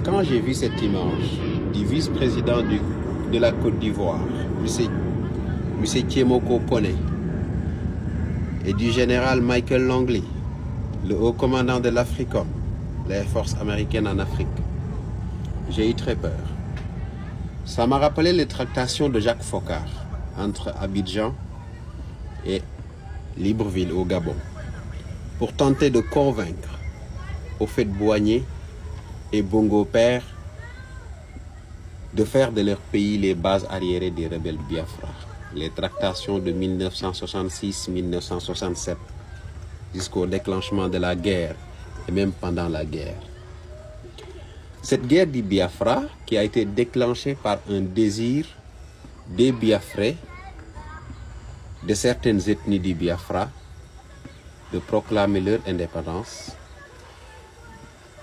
quand j'ai vu cette image du vice-président de la Côte d'Ivoire, M. Tiemoko Poné, et du général Michael Langley, le haut commandant de l'Africom, les forces américaines en Afrique, j'ai eu très peur. Ça m'a rappelé les tractations de Jacques Foccart entre Abidjan et Libreville au Gabon, pour tenter de convaincre Houphouët-Boigny et Bongo Père de faire de leur pays les bases arriérées des rebelles Biafra. Les tractations de 1966-1967 jusqu'au déclenchement de la guerre et même pendant la guerre. Cette guerre du Biafra qui a été déclenchée par un désir des Biafrais, de certaines ethnies du Biafra, de proclamer leur indépendance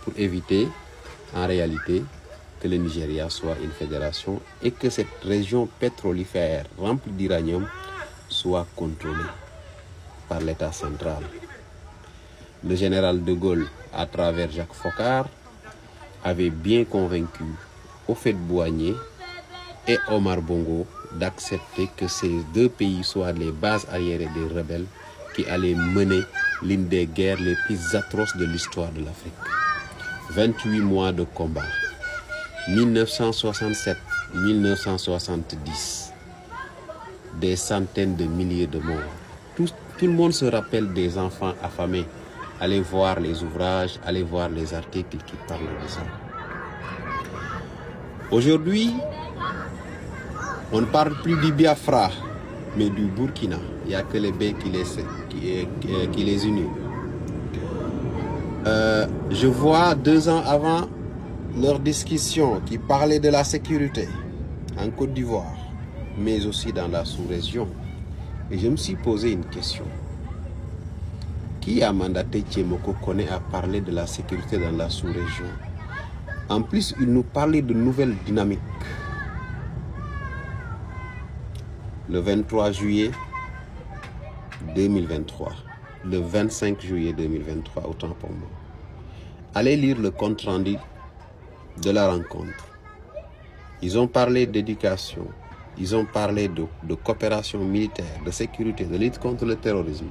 pour éviter en réalité que le Nigeria soit une fédération et que cette région pétrolifère remplie d'uranium soit contrôlée par l'État central. Le général de Gaulle, à travers Jacques Foccart, avait bien convaincu Houphouët-Boigny et Omar Bongo d'accepter que ces deux pays soient les bases arriérées des rebelles qui allaient mener l'une des guerres les plus atroces de l'histoire de l'Afrique. 28 mois de combat, 1967-1970, des centaines de milliers de morts. Tout le monde se rappelle des enfants affamés. Allez voir les ouvrages, allez voir les articles qui parlent de ça. Aujourd'hui, on ne parle plus du Biafra, mais du Burkina. Il n'y a que les B qui les unissent. Je vois 2 ans avant leur discussion qui parlait de la sécurité en Côte d'Ivoire, mais aussi dans la sous-région. Et je me suis posé une question. Qui a mandaté Tiemoko Poné à parler de la sécurité dans la sous-région? En plus, il nous parlait de nouvelles dynamiques. Le 23 juillet 2023, le 25 juillet 2023, autant pour moi. Allez lire le compte-rendu de la rencontre. Ils ont parlé d'éducation, ils ont parlé de coopération militaire, de sécurité, de lutte contre le terrorisme.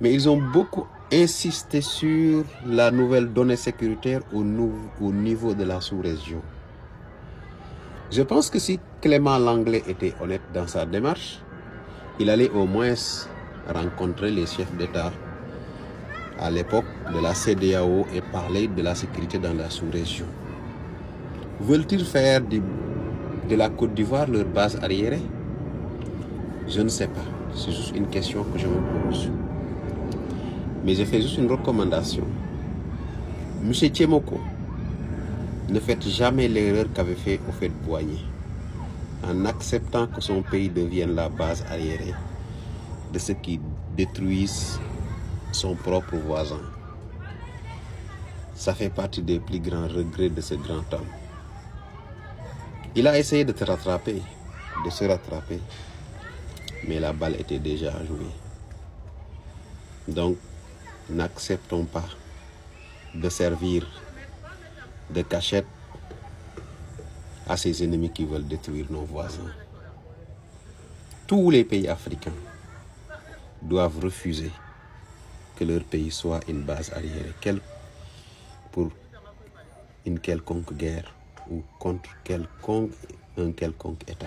Mais ils ont beaucoup insisté sur la nouvelle donnée sécuritaire au niveau de la sous-région. Je pense que si Clément Langley était honnête dans sa démarche, il allait au moins rencontrer les chefs d'État à l'époque de la CEDEAO et parler de la sécurité dans la sous-région. Veulent-ils faire de la Côte d'Ivoire leur base arriérée? Je ne sais pas. C'est juste une question que je me pose. Mais je fais juste une recommandation. Monsieur Tiemoko, ne faites jamais l'erreur qu'avait fait Houphouët-Boigny en acceptant que son pays devienne la base arriérée de ceux qui détruisent son propre voisin. Ça fait partie des plus grands regrets de ce grand homme. Il a essayé de se rattraper, mais la balle était déjà jouée. Donc, n'acceptons pas de servir de cachette à ces ennemis qui veulent détruire nos voisins. Tous les pays africains doivent refuser que leur pays soit une base arriérée pour une quelconque guerre ou contre un quelconque État.